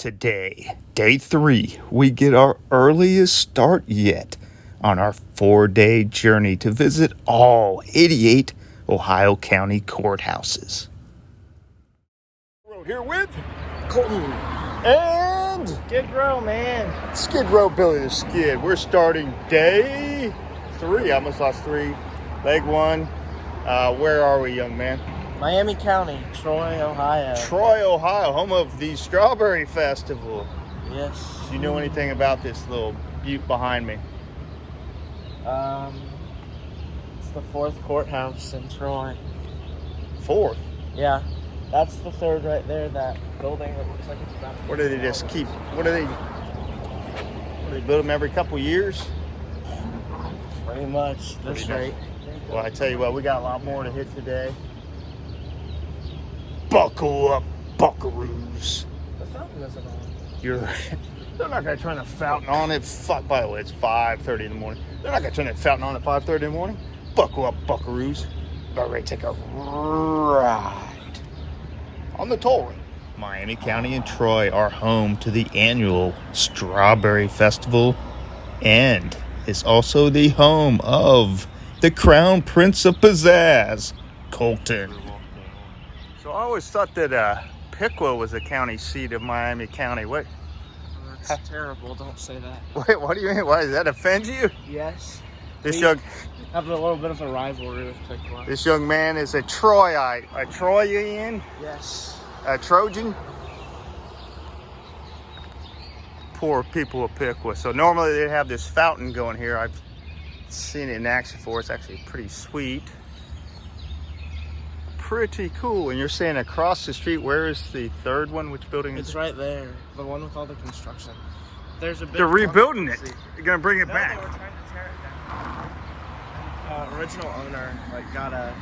Today, day 3, we get our earliest start yet on our 4-day journey to visit all 88 Ohio County courthouses. We're here with Colton and Skid Row, man. Skid Row Billy the Skid. We're starting day 3. I almost lost 3. Leg 1. Where are we, young man? Miami County, Troy, Ohio. Troy, Ohio, home of the Strawberry Festival. Yes. Do you know anything about this little butte behind me? It's the 4th courthouse in Troy. 4th? Yeah. That's the 3rd right there, that building that looks like it's about to What do they just keep, what do they build them every couple years? Pretty much this rate. Well, I tell you what, we got a lot more to hit today. Buckle up, buckaroos. The fountain isn't on. They're not going to turn the fountain on at, by the way, it's 5:30 in the morning. They're not going to turn that fountain on at 5:30 in the morning. Buckle up, buckaroos. About ready to take a ride on the toll road. Miami County and Troy are home to the annual Strawberry Festival and is also the home of the Crown Prince of Pizzazz, Colton. So I always thought that Piqua was the county seat of Miami County. What? Oh, that's terrible. Don't say that. Wait, what do you mean? Why does that offend you? Yes. This We young have a little bit of a rivalry with Piqua. This young man is a Troyite. A Troyan? Yes. A Trojan? Poor people of Piqua. So normally they have this fountain going here. I've seen it in action before. It's actually pretty sweet. Pretty cool. And you're saying across the street, where is the 3rd one? Which building is It's it? right there. The one with all the construction. There's a big They're rebuilding it. occupancy. They're going to bring it No, back. they were trying to tear it down. Original owner got a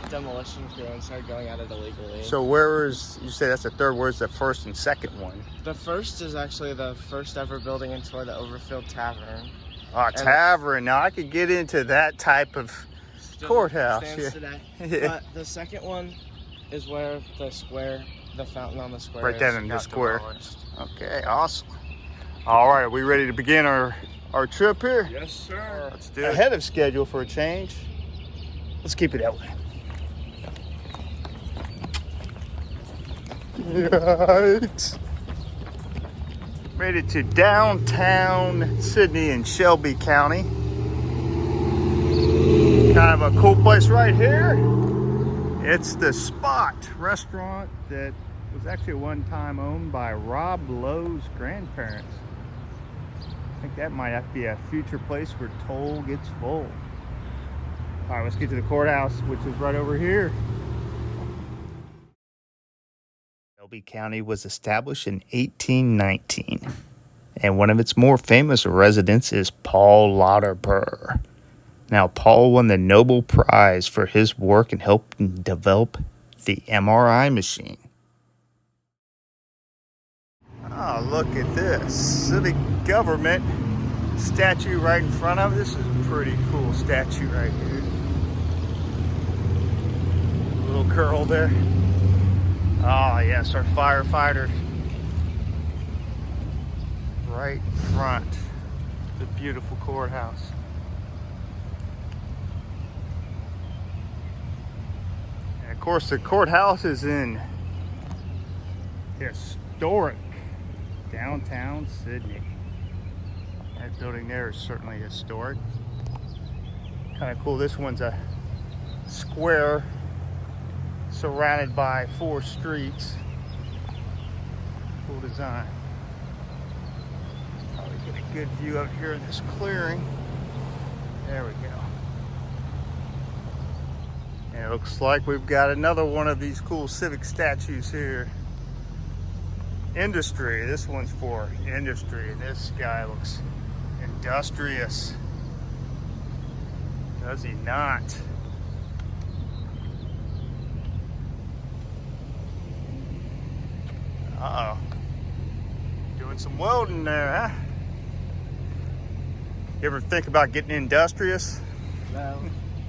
demolition crew and started going at it illegally. So where is, you say that's the 3rd, where's the 1st and 2nd one? The 1st is actually the first ever building in Troy, the Overfield Tavern. Tavern. Now I could get into that type of Still courthouse. stands Yeah. today. Yeah. But the 2nd one is where the fountain on the square Right is down in the got square. demolished. Okay, awesome. All right, are we ready to begin our trip here? Yes, sir. Let's do it. Ahead of schedule for a change. Let's keep it that way. Right. Made it to downtown Sydney in Shelby County. Kind of a cool place right here. It's the Spot restaurant that was actually one time owned by Rob Lowe's grandparents. I think that might have to be a future place where toll gets full. All right, let's get to the courthouse, which is right over here. Shelby County was established in 1819, and one of its more famous residents is Paul Lauterbur. Now, Paul won the Nobel Prize for his work in helping develop the MRI machine. Oh, look at this. Civic government statue right in front of it. This is a pretty cool statue right here. Little girl there. Oh, yes, our firefighter. Right in front. The beautiful courthouse. And of course, the courthouse is in historic downtown Sydney. That building there is certainly historic. Kind of cool. This one's a square surrounded by 4 streets. Cool design. Probably get a good view out here in this clearing. There we go. And it looks like we've got another one of these cool civic statues here. Industry. This one's for industry, and this guy looks industrious. Does he not? Uh-oh. Doing some welding there, huh? You ever think about getting industrious? No.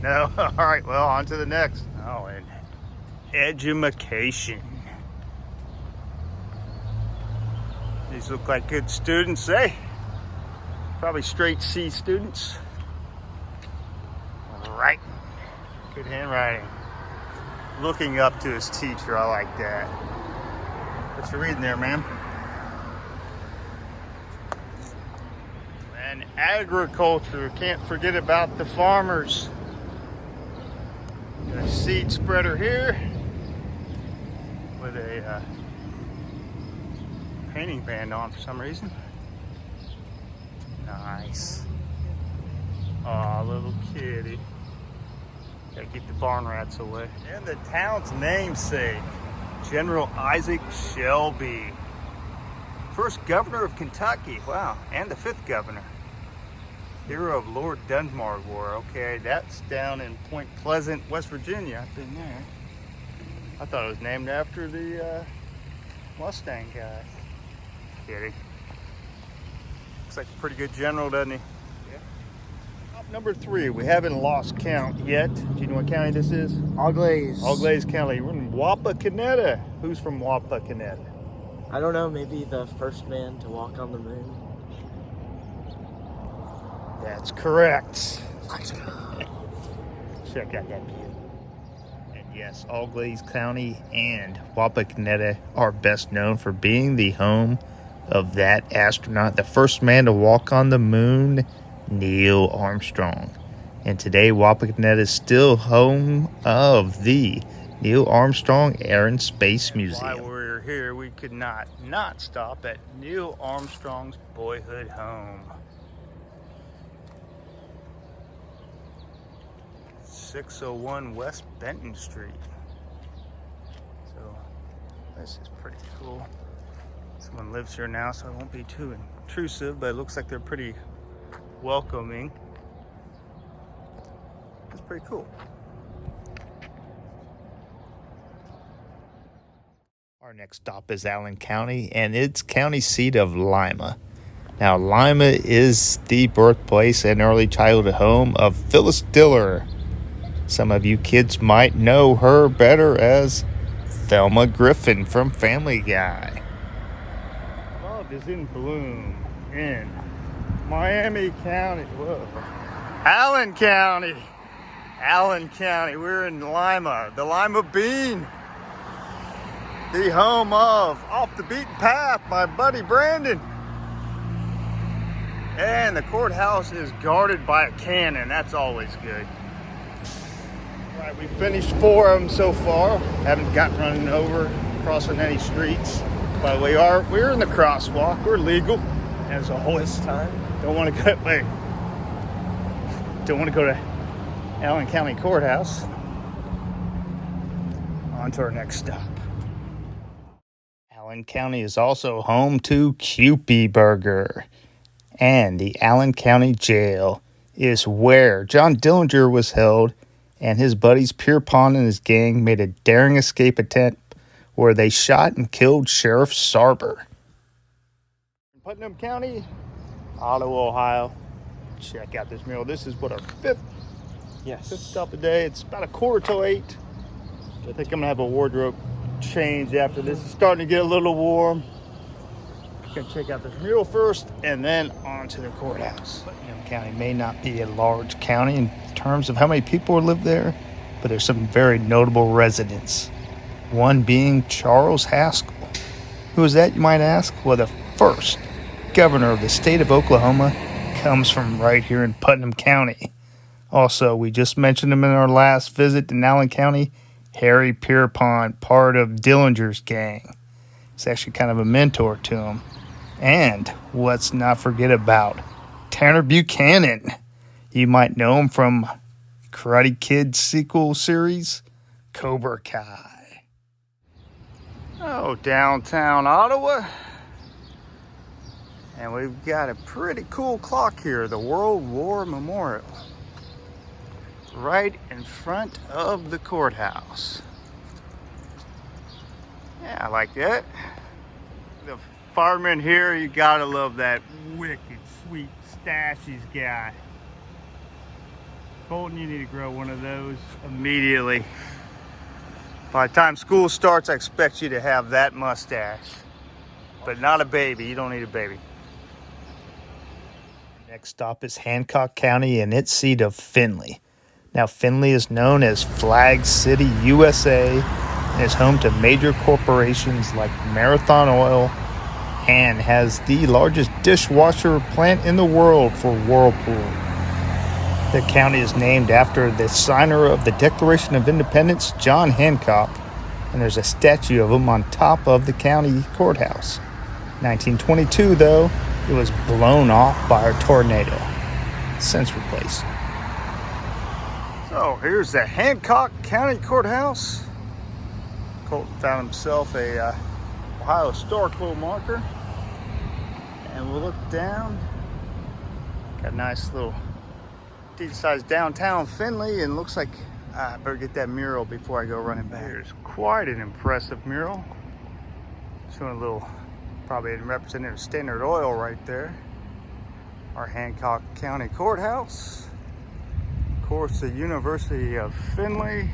No? All right, well, on to the next. Oh, and education. These look like good students, eh? Probably straight C students. Right. Good handwriting. Looking up to his teacher, I like that. What you reading there, ma'am? And agriculture, can't forget about the farmers. Got a seed spreader here with a painting band on for some reason. Nice. Aw, little kitty. Gotta keep the barn rats away. And the town's namesake, General Isaac Shelby. First governor of Kentucky, wow, and the 5th governor. Hero of Lord Dunmore War. Okay, that's down in Point Pleasant, West Virginia. I've been there. I thought it was named after the Mustang guy. Kidding. Looks like a pretty good general, doesn't he? Yeah. Number 3, we haven't lost count yet. Do you know what county this is? Auglaize. Auglaize County. We're in Wapakoneta. Who's from Wapakoneta? I don't know, maybe the first man to walk on the moon. That's correct. Let's go. Check out that view. And yes, Auglaize County and Wapakoneta are best known for being the home of that astronaut, the first man to walk on the moon, Neil Armstrong. And today, Wapakoneta is still home of the Neil Armstrong Air and Space Museum. While we're here, we could not stop at Neil Armstrong's boyhood home. 601 West Benton Street. So this is pretty cool. Someone lives here now, so it won't be too intrusive, but it looks like they're pretty welcoming. That's pretty cool. Our next stop is Allen County, and it's county seat of Lima. Now, Lima is the birthplace and early childhood home of Phyllis Diller. Some of you kids might know her better as Thelma Griffin from Family Guy. Love is in bloom in Miami County. Whoa. Allen County. Allen County. We're in Lima. The Lima Bean. The home of Off the Beaten Path, my buddy Brandon. And the courthouse is guarded by a cannon. That's always good. All right, we finished 4 of them so far. Haven't gotten running over, crossing any streets. By the way, we're in the crosswalk. We're legal as always. Time. Don't want to go to Allen County Courthouse. On to our next stop. Allen County is also home to Kewpie Burger. And the Allen County Jail is where John Dillinger was held, and his buddies Pierpont and his gang made a daring escape attempt where they shot and killed Sheriff Sarber. In Putnam County, Ottawa, Ohio. Check out this mural. This is what our fifth stop of the day. It's about 7:45. I think I'm gonna have a wardrobe change after this. It's starting to get a little warm. Gonna check out this mural first and then on to the courthouse. Putnam County may not be a large county in terms of how many people live there, but there's some very notable residents. One being Charles Haskell. Who is that, you might ask? Well, the first governor of the state of Oklahoma comes from right here in Putnam County. Also, we just mentioned him in our last visit in Allen County, Harry Pierpont, part of Dillinger's gang. He's actually kind of a mentor to him. And let's not forget about Tanner Buchanan. You might know him from Karate Kid sequel series, Cobra Kai. Oh, downtown Ottawa. And we've got a pretty cool clock here, the World War Memorial. Right in front of the courthouse. Yeah, I like that. The fireman here, you gotta love that wicked sweet stash he's got. Colton, you need to grow one of those immediately. By the time school starts, I expect you to have that mustache. but not a baby. You don't need a baby. Next stop is Hancock County and its seat of Findlay. Now, Findlay is known as Flag City, USA, and is home to major corporations like Marathon Oil and has the largest dishwasher plant in the world for Whirlpool. The county is named after the signer of the Declaration of Independence, John Hancock, and there's a statue of him on top of the county courthouse. 1922, though, it was blown off by a tornado. Since replaced. So here's the Hancock County Courthouse. Colton found himself a Ohio historical marker. And we'll look down. Got a nice little decent-sized downtown Findlay, and looks like I better get that mural before I go running back. There's quite an impressive mural. Showing a little, probably representative Standard Oil right there. Our Hancock County Courthouse. Of course, the University of Findlay.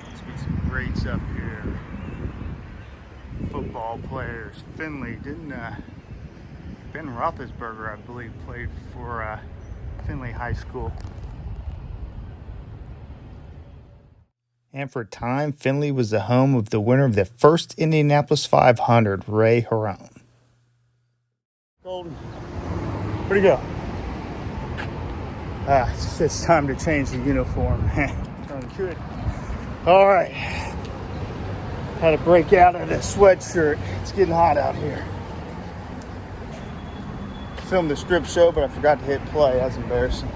Let's get some greats up here. Football players. Findlay didn't Ben Roethlisberger, I believe, played for Findlay High School. And for a time, Findlay was the home of the winner of the first Indianapolis 500, Ray Harone. Golden, where'd he go? It's time to change the uniform. Good. All right. Had to break out of this sweatshirt. It's getting hot out here. Filmed the strip show, but I forgot to hit play. That's embarrassing.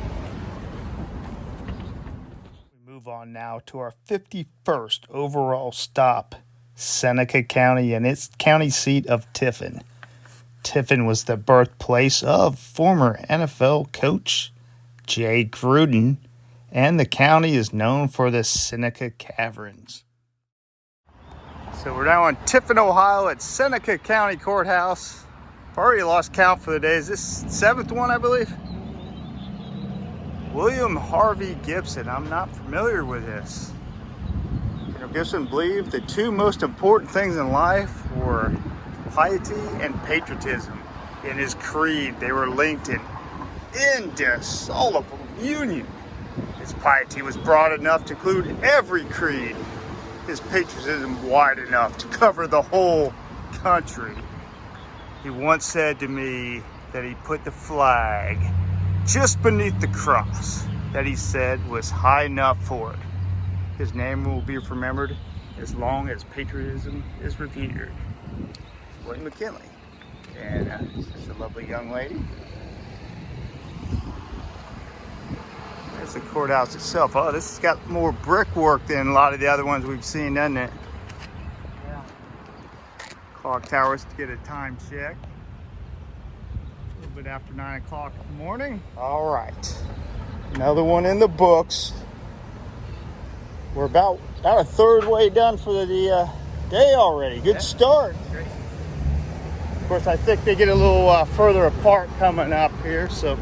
We move on now to our 51st overall stop, Seneca County and its county seat of Tiffin. Tiffin was the birthplace of former NFL coach Jay Gruden, and the county is known for the Seneca Caverns. So we're now in Tiffin, Ohio at Seneca County Courthouse. I've already lost count for the day. Is this the 7th one, I believe? William Harvey Gibson. I'm not familiar with this. You know, Gibson believed the two most important things in life were piety and patriotism. In his creed, they were linked in indissoluble union. His piety was broad enough to include every creed. His patriotism wide enough to cover the whole country. He once said to me that he put the flag just beneath the cross that he said was high enough for it. His name will be remembered as long as patriotism is revered. William McKinley. And she's a lovely young lady. There's the courthouse itself. Oh, this has got more brickwork than a lot of the other ones we've seen, doesn't it? Yeah. Clock towers to get a time check. A little bit after 9 o'clock in the morning. All right. Another one in the books. We're about a third way done for the day already. Good start. Great. Of course, I think they get a little further apart coming up here, so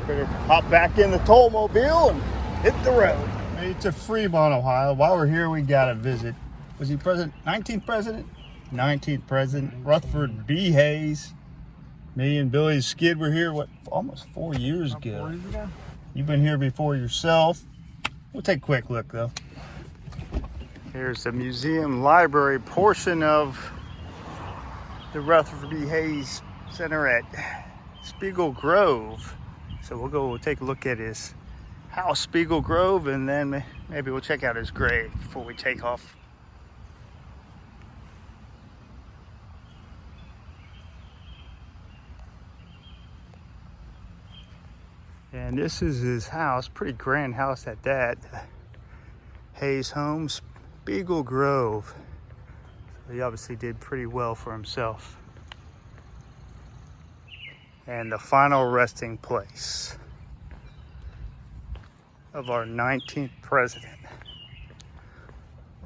better hop back in the tollmobile and hit the road. Made to Fremont, Ohio. While we're here, we got a visit. Was he president? 19th president? 19th president. Rutherford B. Hayes. Me and Billy Skid were here, almost 4 years ago. 4 years ago? You've been here before yourself. We'll take a quick look, though. Here's the museum library portion of the Rutherford B. Hayes Center at Spiegel Grove. So we'll take a look at his house, Spiegel Grove, and then maybe we'll check out his grave before we take off. And this is his house, pretty grand house at that. Hayes home, Spiegel Grove. So he obviously did pretty well for himself. And the final resting place of our 19th president,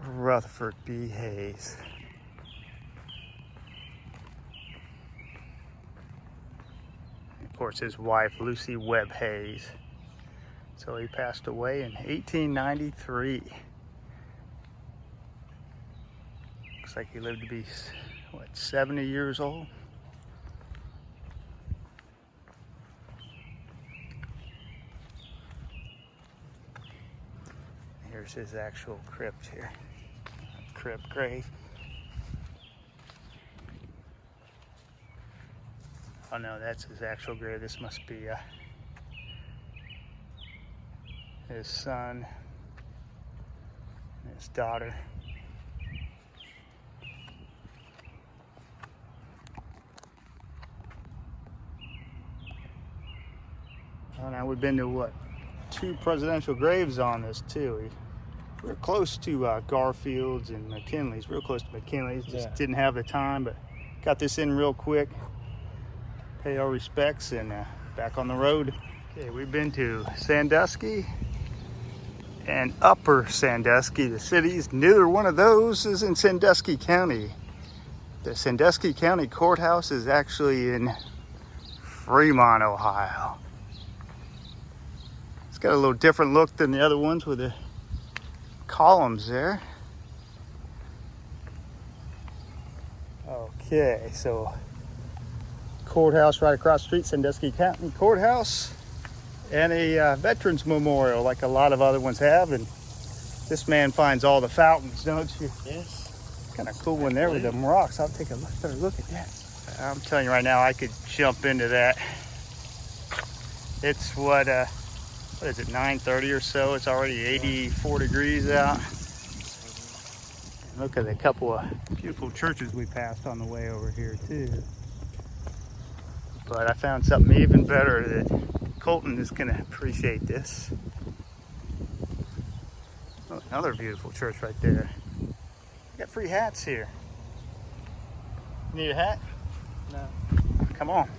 Rutherford B. Hayes. Of course, his wife, Lucy Webb Hayes. So he passed away in 1893. Looks like he lived to be, what, 70 years old? Here's his actual crypt here. Crypt grave. Oh no, that's his actual grave. This must be his son, and his daughter. Oh, now we've been to what? 2 presidential graves on this too. We're close to Garfield's and McKinley's, real close to McKinley's. Just didn't have the time, but got this in real quick. Pay our respects and back on the road. Okay, we've been to Sandusky and Upper Sandusky, the cities. Neither one of those is in Sandusky County. The Sandusky County Courthouse is actually in Fremont, Ohio. It's got a little different look than the other ones with the columns there. Okay, so courthouse right across the street, Sandusky County Courthouse, and a veterans memorial like a lot of other ones have. And this man finds all the fountains, don't you? Yes. Kind of cool one there with them rocks. I'll take a better look at that. I'm telling you right now, I could jump into that. It's what is it, 9:30 or so? It's already 84 degrees out. And look at a couple of beautiful churches we passed on the way over here too. But I found something even better that Colton is going to appreciate this. Oh, another beautiful church right there. We got free hats here. Need a hat? No. Come on.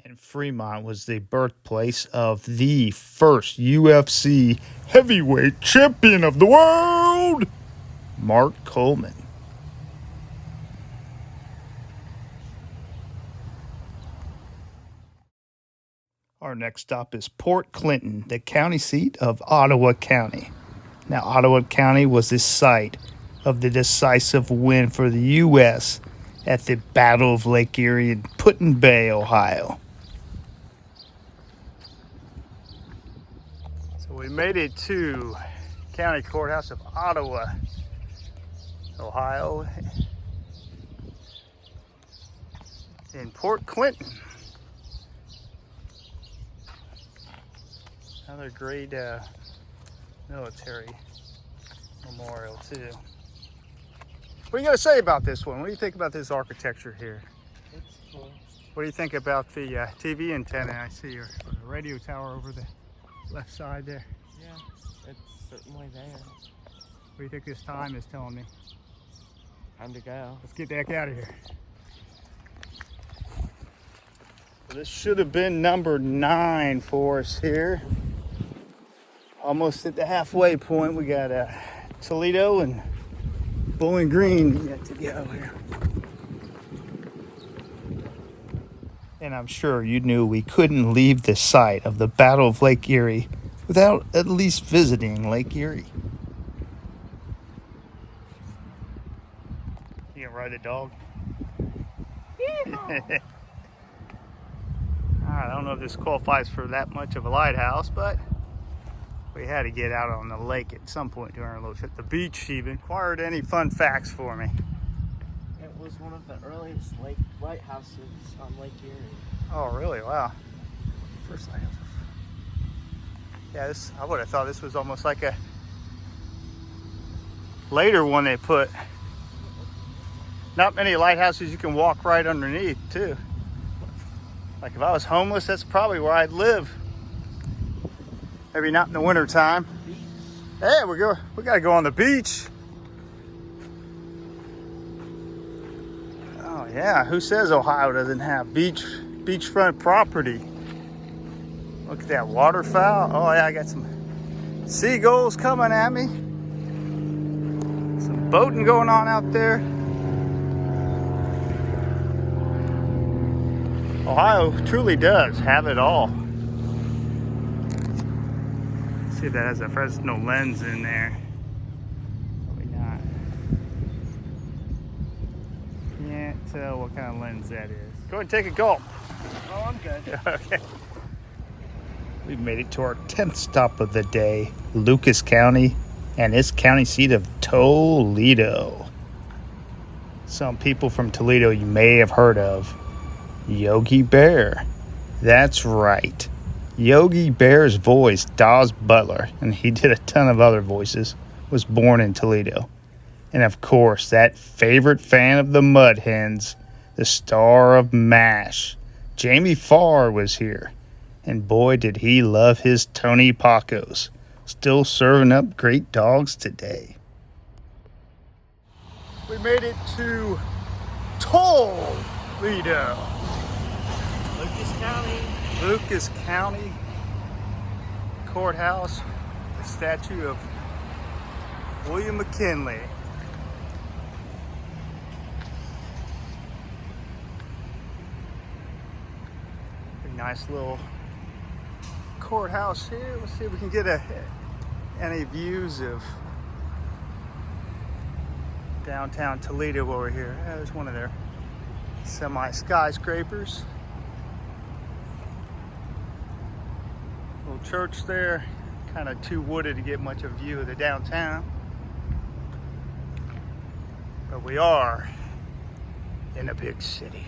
And Fremont was the birthplace of the first UFC heavyweight champion of the world, Mark Coleman. Our next stop is Port Clinton, the county seat of Ottawa County. Now, Ottawa County was the site of the decisive win for the U.S. at the Battle of Lake Erie in Putnam Bay, Ohio. So we made it to County Courthouse of Ottawa, Ohio, in Port Clinton. Another great military memorial too. What are you going to say about this one? What do you think about this architecture here? It's cool. What do you think about the TV antenna I see, or the radio tower over the left side there? Yeah, it's certainly there. What do you think this time is telling me? Time to go. Let's get the heck out of here. So this should have been number 9 for us here. Almost at the halfway point. We got Toledo and Bowling Green yet to go here. And I'm sure you knew we couldn't leave the site of the Battle of Lake Erie without at least visiting Lake Erie. You gonna ride a dog? I don't know if this qualifies for that much of a lighthouse, but we had to get out on the lake at some point during our little trip. The beach even. Acquired any fun facts for me? It was one of the earliest lighthouses on Lake Erie. Oh, really? Wow. First lighthouse. Yeah, I would have thought this was almost like a later one they put. Not many lighthouses you can walk right underneath, too. Like if I was homeless, that's probably where I'd live. Maybe not in the winter time. Hey, we gotta go on the beach. Oh yeah, who says Ohio doesn't have beachfront property? Look at that waterfowl. Oh yeah, I got some seagulls coming at me. Some boating going on out there. Ohio truly does have it all. See if that has a Fresnel lens in there. Probably not. Can't tell what kind of lens that is. Go ahead and take a gulp. Oh, I'm good. Okay. We've made it to our 10th stop of the day, Lucas County, and its county seat of Toledo. Some people from Toledo you may have heard of. Yogi Bear. That's right. Yogi Bear's voice, Dawes Butler, and he did a ton of other voices, was born in Toledo. And of course, that favorite fan of the Mud Hens, the star of MASH, Jamie Farr, was here. And boy, did he love his Tony Pacos. Still serving up great dogs today. We made it to Toledo. Lucas County Courthouse, the statue of William McKinley. Pretty nice little courthouse here. Let's see if we can get any views of downtown Toledo over here. Yeah, there's one of their semi-skyscrapers. Little church there, kind of too wooded to get much of a view of the downtown. But we are in a big city.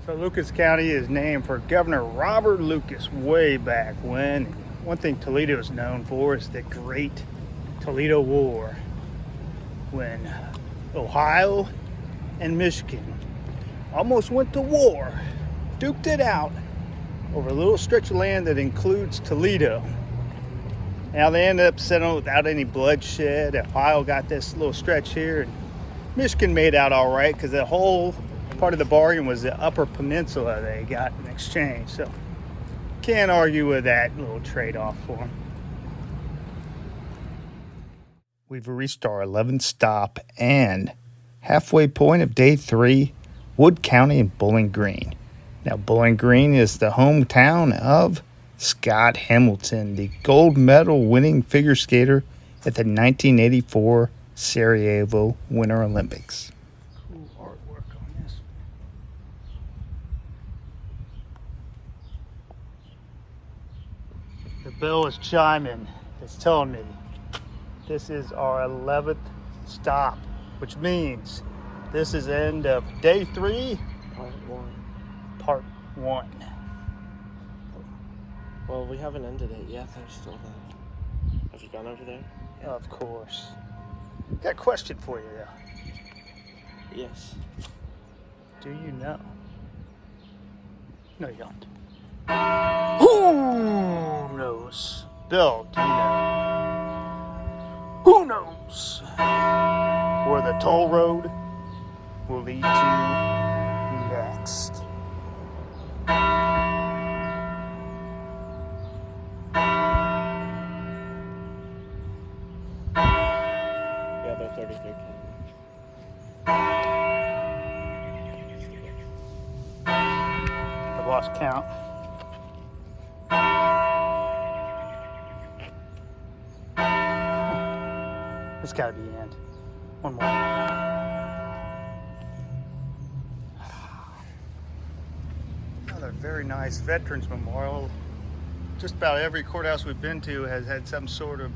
So Lucas County is named for Governor Robert Lucas way back when. One thing Toledo is known for is the Great Toledo War, when Ohio and Michigan almost went to war, duked it out over a little stretch of land that includes Toledo. Now they ended up settling without any bloodshed. Ohio got this little stretch here, and Michigan made out all right because the whole part of the bargain was the Upper Peninsula they got in exchange. So can't argue with that little trade-off for them. We've reached our 11th stop and halfway point of day 3, Wood County and Bowling Green. Now, Bowling Green is the hometown of Scott Hamilton, the gold medal winning figure skater at the 1984 Sarajevo Winter Olympics. Cool artwork on this. The bell is chiming. It's telling me this is our 11th stop, which means this is end of day 3. Part 1. Well, we haven't ended it yet. There's still there. Have you gone over there? Of course. Got a question for you, though. Yes. Do you know? No, you don't. Who knows? Bill, do you know? Who knows where the toll road will lead to next? Yeah, they're 33 I've lost count. It's gotta be the end. One more. Another very nice Veterans Memorial. Just about every courthouse we've been to has had some sort of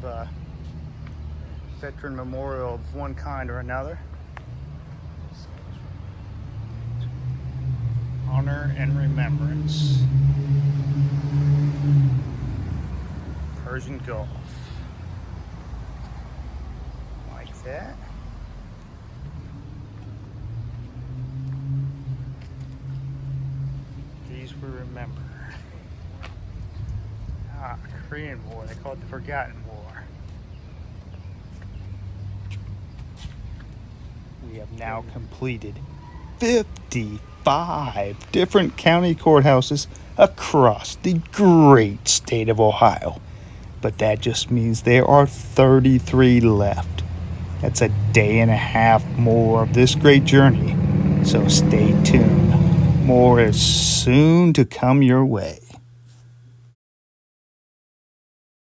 veteran memorial of one kind or another. Honor and remembrance. Persian Gulf. Like that. These we remember. Korean War. They call it the Forgotten War. We have now completed 55 different county courthouses across the great state of Ohio. But that just means there are 33 left. That's a day and a half more of this great journey. So stay tuned. More is soon to come your way.